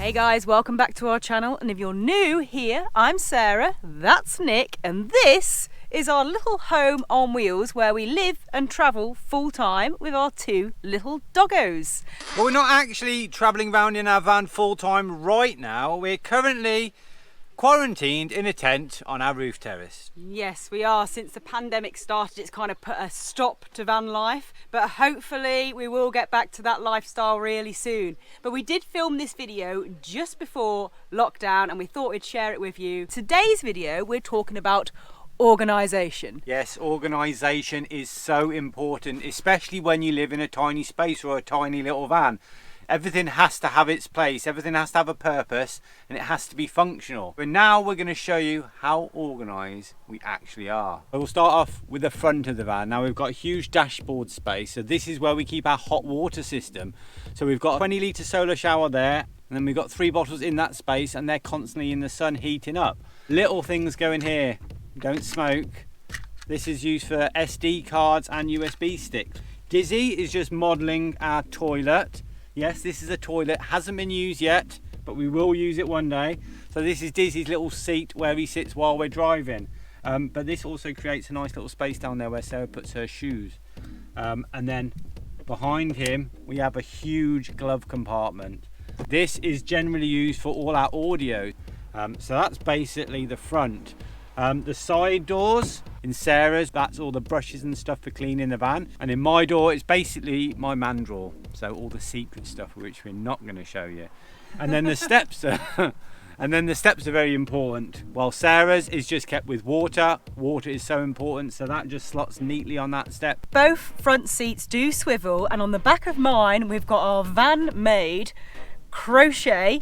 Hey guys, welcome back to our channel, and if you're new here, I'm Sarah, that's Nick, and this is our little home on wheels where we live and travel full time with our two little doggos. Well, we're not actually travelling around in our van full time right now. We're currently quarantined in a tent on our roof terrace. Yes, we are. Since the pandemic started, it's kind of put a stop to van life, but hopefully we will get back to that lifestyle really soon. But we did film this video just before lockdown and we thought we'd share it with you. Today's video, we're talking about organisation. Yes, organisation is so important, especially when you live in a tiny space or a tiny little van. Everything has to have its place, everything has to have a purpose, and it has to be functional. But now we're going to show you how organised we actually are. We'll start off with the front of the van. Now we've got a huge dashboard space, so this is where we keep our hot water system. So we've got a 20-litre solar shower there, and then we've got 3 bottles in that space, and they're constantly in the sun heating up. Little things go in here. Don't smoke. This is used for SD cards and USB sticks. Dizzee is just modelling our toilet. Yes, this is a toilet, hasn't been used yet, but we will use it one day. So this is Dizzee's little seat where he sits while we're driving. But this also creates a nice little space down there where Sarah puts her shoes. And then behind him, we have a huge glove compartment. This is generally used for all our audio. So that's basically the front. The side doors, in Sarah's, that's all the brushes and stuff for cleaning the van. And in my door, it's basically my man drawer. So all the secret stuff which we're not going to show you. And then the steps are, very important. While Sarah's is just kept with water. Water is so important, so that just slots neatly on that step. Both front seats do swivel, and on the back of mine, we've got our van-made crochet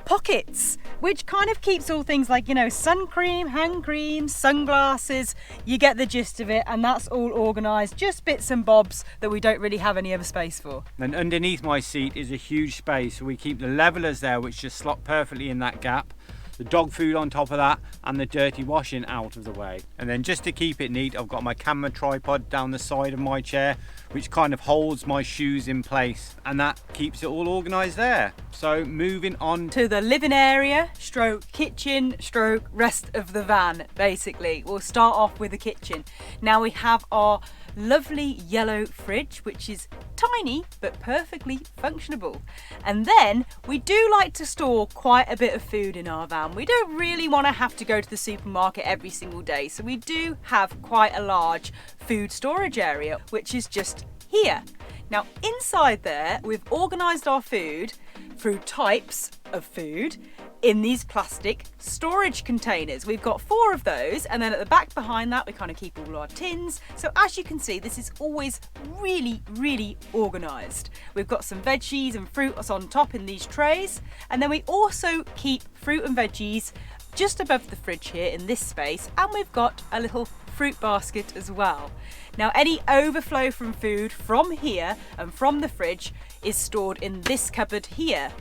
pockets, which kind of keeps all things like, you know, sun cream, hand cream, sunglasses. You get the gist of it, and that's all organised, just bits and bobs that we don't really have any other space for. And underneath my seat is a huge space, so we keep the levelers there, which just slot perfectly in that gap. The dog food on top of that, and the dirty washing out of the way. And then just to keep it neat, I've got my camera tripod down the side of my chair, which kind of holds my shoes in place, and that keeps it all organised there. So moving on to the living area, stroke kitchen, stroke rest of the van, basically. We'll start off with the kitchen. Now we have our lovely yellow fridge, which is tiny but perfectly functionable. And then we do like to store quite a bit of food in our van. We don't really want to have to go to the supermarket every single day, so we do have quite a large food storage area, which is just here. Now inside there, we've organised our food through types of food in these plastic storage containers. We've got 4 of those, and then at the back behind that we kind of keep all our tins. So as you can see, this is always really organised. We've got some veggies and fruit on top in these trays, and then we also keep fruit and veggies just above the fridge here in this space, and we've got a little fruit basket as well. Now any overflow from food from here and from the fridge is stored in this cupboard here.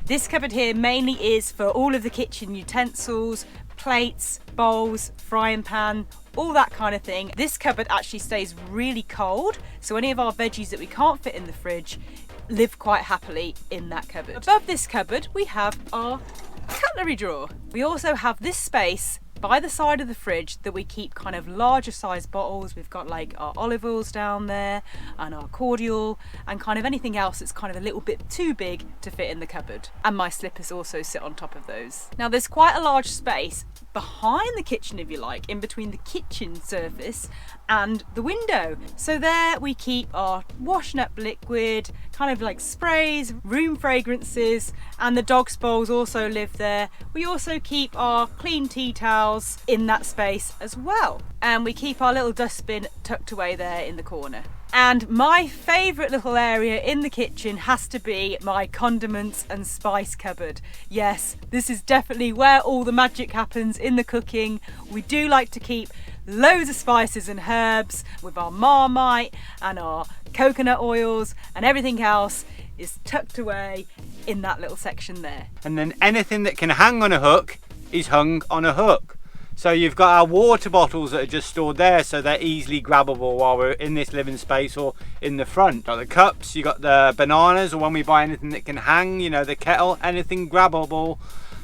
This cupboard here mainly is for all of the kitchen utensils, plates, bowls, frying pan, all that kind of thing. This cupboard actually stays really cold, so any of our veggies that we can't fit in the fridge live quite happily in that cupboard. Above this cupboard we have our cutlery drawer. We also have this space by the side of the fridge that we keep kind of larger size bottles. We've got like our olive oils down there and our cordial and kind of anything else that's kind of a little bit too big to fit in the cupboard. And my slippers also sit on top of those. Now there's quite a large space behind the kitchen, if you like, in between the kitchen surface and the window. So there we keep our washing up liquid, kind of like sprays, room fragrances, and the dog's bowls also live there. We also keep our clean tea towels in that space as well. And we keep our little dustbin tucked away there in the corner. And my favourite little area in the kitchen has to be my condiments and spice cupboard. Yes, this is definitely where all the magic happens in the cooking. We do like to keep loads of spices and herbs with our Marmite and our coconut oils, and everything else is tucked away in that little section there. And then anything that can hang on a hook is hung on a hook. So you've got our water bottles that are just stored there, so they're easily grabbable while we're in this living space or in the front. Got the cups, you got the bananas, or when we buy anything that can hang, you know, the kettle, anything grabbable,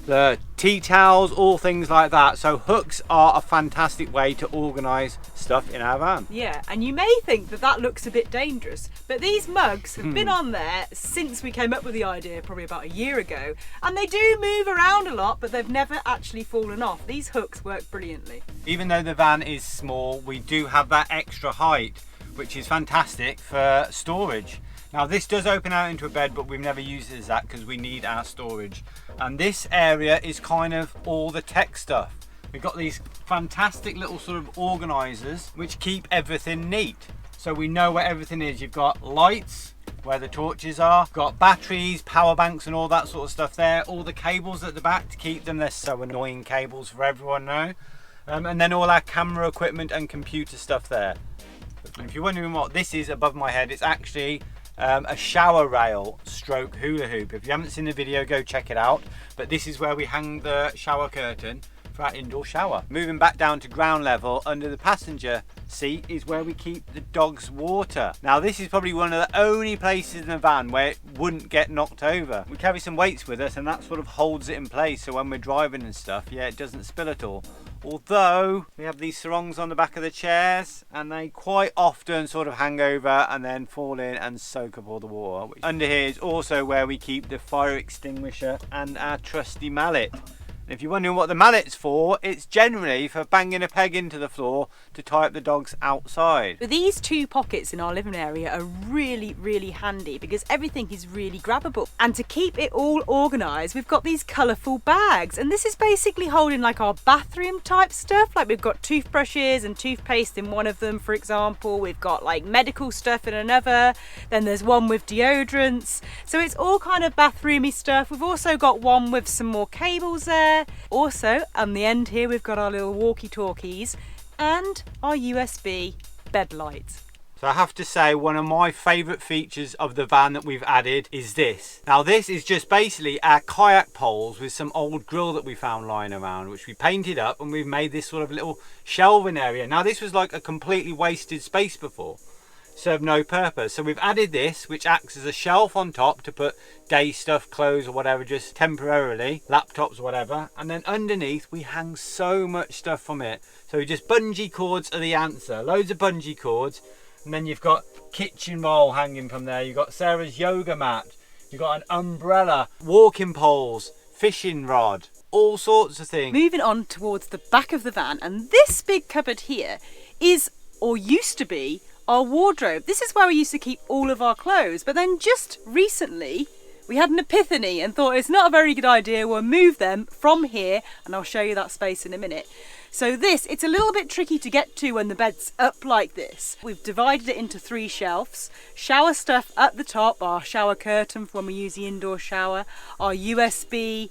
the tea towels, all things like that. So hooks are a fantastic way to organise stuff in our van. Yeah, and you may think that that looks a bit dangerous, but these mugs have been on there since we came up with the idea, probably about a year ago, and they do move around a lot, but they've never actually fallen off. These hooks work brilliantly. Even though the van is small, we do have that extra height, which is fantastic for storage. Now this does open out into a bed, but we've never used it as that because we need our storage. And this area is kind of all the tech stuff. We've got these fantastic little sort of organisers which keep everything neat. So we know where everything is. You've got lights, where the torches are, got batteries, power banks and all that sort of stuff there. All the cables at the back to keep them. They're so annoying cables for everyone now. And then all our camera equipment and computer stuff there. And if you're wondering what this is above my head, it's actually a shower rail stroke hula hoop. If you haven't seen the video, go check it out. But this is where we hang the shower curtain for our indoor shower. Moving back down to ground level, under the passenger seat is where we keep the dog's water. Now this is probably one of the only places in the van where it wouldn't get knocked over. We carry some weights with us and that sort of holds it in place, so when we're driving and stuff, yeah, it doesn't spill at all. Although we have these sarongs on the back of the chairs and they quite often sort of hang over and then fall in and soak up all the water. Under here is also where we keep the fire extinguisher and our trusty mallet. And if you're wondering what the mallet's for, it's generally for banging a peg into the floor to tie up the dogs outside. But these two pockets in our living area are really, really handy because everything is really grabbable. And to keep it all organised, we've got these colourful bags. And this is basically holding like our bathroom type stuff. Like we've got toothbrushes and toothpaste in one of them, for example. We've got like medical stuff in another. Then there's one with deodorants. So it's all kind of bathroomy stuff. We've also got one with some more cables there. Also, on the end here, we've got our little walkie-talkies and our USB bed lights. So I have to say, one of my favourite features of the van that we've added is this. Now this is just basically our kayak poles with some old grill that we found lying around, which we painted up, and we've made this sort of little shelving area. Now this was like a completely wasted space before. Served no purpose, so we've added this, which acts as a shelf on top to put day stuff, clothes or whatever, just temporarily, laptops or whatever, and then underneath we hang so much stuff from it. So just bungee cords are the answer, loads of bungee cords, and then you've got kitchen roll hanging from there, you've got Sarah's yoga mat, you've got an umbrella, walking poles, fishing rod, all sorts of things. Moving on towards the back of the van, and this big cupboard here is, or used to be, our wardrobe. This is where we used to keep all of our clothes, but then just recently we had an epiphany and thought it's not a very good idea, we'll move them from here, and I'll show you that space in a minute. So this, it's a little bit tricky to get to when the bed's up like this. We've divided it into 3 shelves. Shower stuff at the top, our shower curtain for when we use the indoor shower, our USB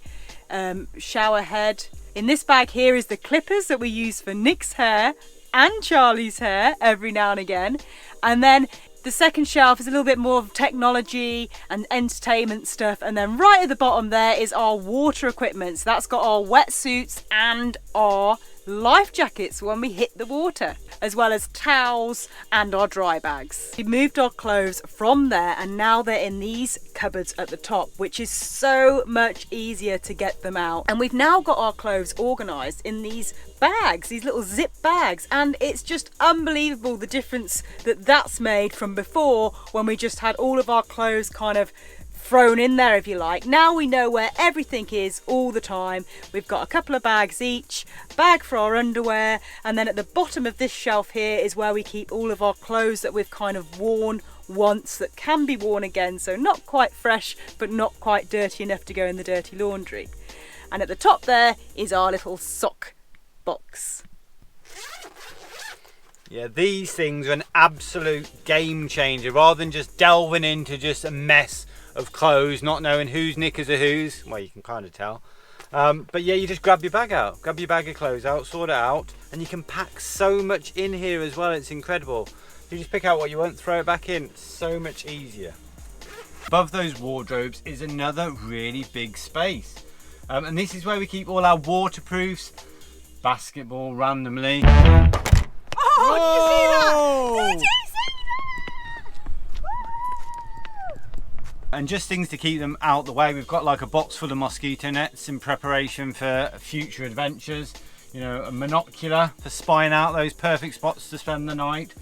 shower head. In this bag here is the clippers that we use for Nick's hair and Charlie's hair every now and again. And then the second shelf is a little bit more of technology and entertainment stuff, and then right at the bottom there is our water equipment. So that's got our wetsuits and our life jackets when we hit the water, as well as towels and our dry bags. We moved our clothes from there and now they're in these cupboards at the top, which is so much easier to get them out. And we've now got our clothes organised in these bags, these little zip bags, and it's just unbelievable the difference that that's made from before when we just had all of our clothes kind of thrown in there, if you like. Now we know where everything is all the time. We've got a couple of bags each, bag for our underwear, and then at the bottom of this shelf here is where we keep all of our clothes that we've kind of worn once that can be worn again, so not quite fresh but not quite dirty enough to go in the dirty laundry. And at the top there is our little sock box. Yeah, these things are an absolute game changer. Rather than just delving into just a mess of clothes, not knowing whose knickers are whose, well, you can kind of tell. But yeah, you just grab your bag out, grab your bag of clothes out, sort it out, and you can pack so much in here as well. It's incredible. You just pick out what you want, throw it back in. It's so much easier. Above those wardrobes is another really big space. And this is where we keep all our waterproofs, basketball randomly. Oh, did you see that? Did you see that? And just things to keep them out the way. We've got like a box full of mosquito nets in preparation for future adventures. You know, a monocular for spying out those perfect spots to spend the night.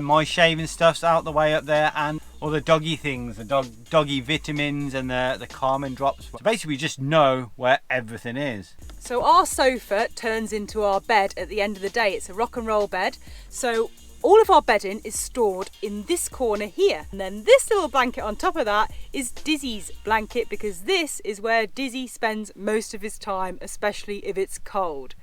My shaving stuff's out the way up there, and all the doggy things, the doggy vitamins and the calming drops. So basically we just know where everything is. So our sofa turns into our bed at the end of the day. It's a rock and roll bed. So all of our bedding is stored in this corner here. And then this little blanket on top of that is Dizzee's blanket, because this is where Dizzee spends most of his time, especially if it's cold.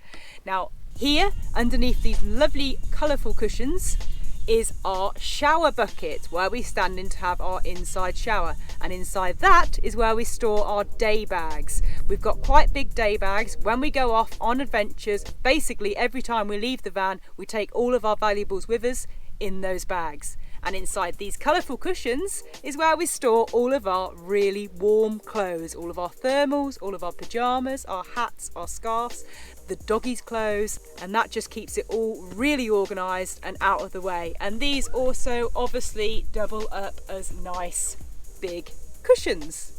Now here, underneath these lovely colourful cushions, is our shower bucket where we stand in to have our inside shower, and inside that is where we store our day bags. We've got quite big day bags when we go off on adventures. Basically every time we leave the van we take all of our valuables with us in those bags, and inside these colourful cushions is where we store all of our really warm clothes, all of our thermals, all of our pyjamas, our hats, our scarves, the doggies' clothes, and that just keeps it all really organised and out of the way. And these also obviously double up as nice big cushions.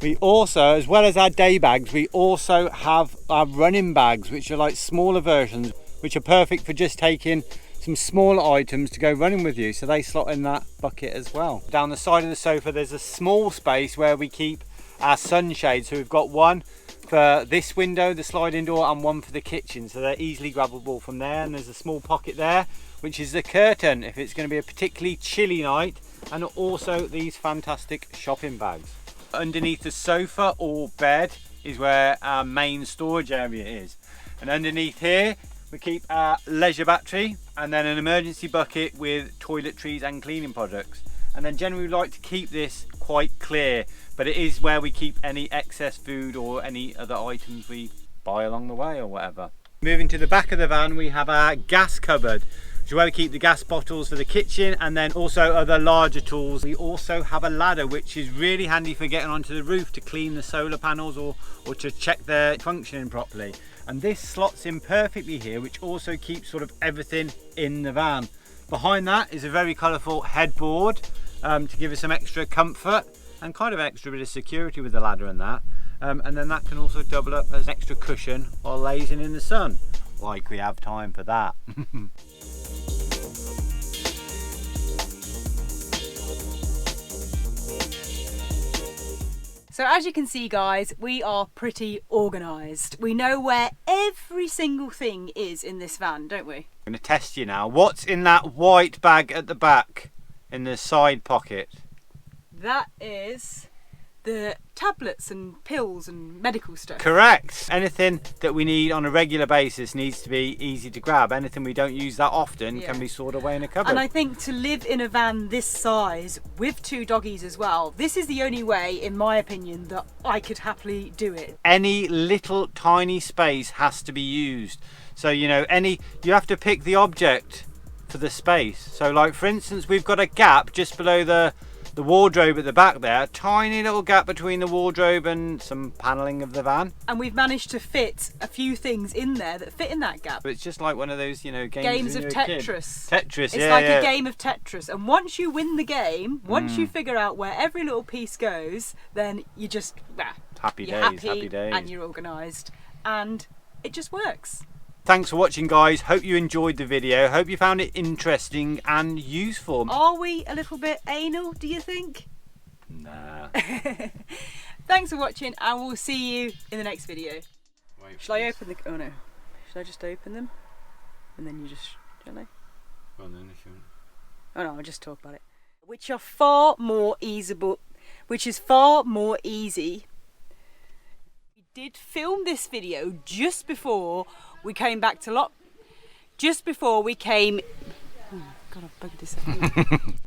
We also, as well as our day bags, we also have our running bags, which are like smaller versions, which are perfect for just taking some smaller items to go running with you. So they slot in that bucket as well. Down the side of the sofa there's a small space where we keep our sunshades. So we've got one for this window, the sliding door, and one for the kitchen, so they're easily grabbable from there. And there's a small pocket there which is the curtain if it's going to be a particularly chilly night, and also these fantastic shopping bags. Underneath the sofa or bed is where our main storage area is, and underneath here we keep our leisure battery and then an emergency bucket with toiletries and cleaning products. And then generally we like to keep this quite clear, but it is where we keep any excess food or any other items we buy along the way or whatever. Moving to the back of the van, we have our gas cupboard, which is where we keep the gas bottles for the kitchen, and then also other larger tools. We also have a ladder, which is really handy for getting onto the roof to clean the solar panels or to check they're functioning properly. And this slots in perfectly here, which also keeps sort of everything in the van. Behind that is a very colourful headboard to give us some extra comfort and kind of extra bit of security with the ladder and that. And then that can also double up as an extra cushion while lazing in the sun, like we have time for that. So as you can see guys, we are pretty organised. We know where every single thing is in this van, don't we? I'm going to test you now. What's in that white bag at the back in the side pocket? That is the tablets and pills and medical stuff. Correct. Anything that we need on a regular basis needs to be easy to grab. Anything we don't use that often can be stored away in a cupboard. And I think to live in a van this size with two doggies as well, this is the only way, in my opinion, that I could happily do it. Any little tiny space has to be used. So, you know, you have to pick the object for the space. So like for instance, we've got a gap just below the wardrobe at the back there, a tiny little gap between the wardrobe and some panelling of the van. And we've managed to fit a few things in there that fit in that gap. It's just like one of those, you know, games of Tetris. Tetris, it's like a game of Tetris. And once you win the game, once you figure out where every little piece goes, then you just, happy days, and you're organised. And it just works. Thanks for watching guys, hope you enjoyed the video, hope you found it interesting and useful. Are we a little bit anal, do you think? Nah. Thanks for watching and we'll see you in the next video. Shall I open the, oh no, should I just open them? And then you just, shall I? Well then if you want. Oh no, I'll just talk about it. Which are far more easable, which is far more easy. We did film this video just before we came back to just before we came, oh God, I've bugged this up.